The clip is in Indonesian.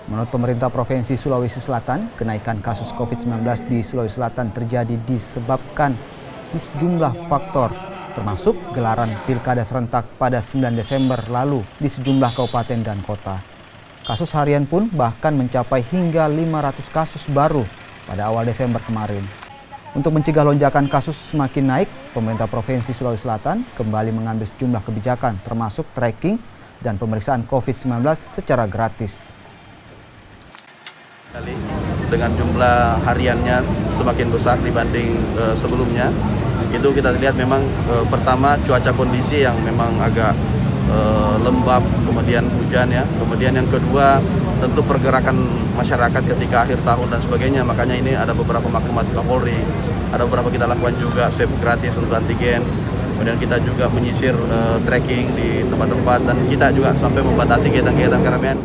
Menurut pemerintah Provinsi Sulawesi Selatan, kenaikan kasus COVID-19 di Sulawesi Selatan terjadi disebabkan di sejumlah faktor, termasuk gelaran pilkada serentak pada 9 Desember lalu di sejumlah kabupaten dan kota. Kasus harian pun bahkan mencapai hingga 500 kasus baru pada awal Desember kemarin. Untuk mencegah lonjakan kasus semakin naik, pemerintah Provinsi Sulawesi Selatan kembali mengambil sejumlah kebijakan termasuk tracking dan pemeriksaan COVID-19 secara gratis. Dengan jumlah hariannya semakin besar dibanding sebelumnya, itu kita lihat memang pertama cuaca kondisi yang memang agak lembab, kemudian hujan ya, kemudian yang kedua tentu pergerakan masyarakat ketika akhir tahun dan sebagainya. Makanya ini ada beberapa maklumat Kapolri, ada beberapa kita lakukan juga swab gratis untuk antigen, kemudian kita juga menyisir tracking di tempat-tempat dan kita juga sampai membatasi kegiatan-kegiatan keramaian.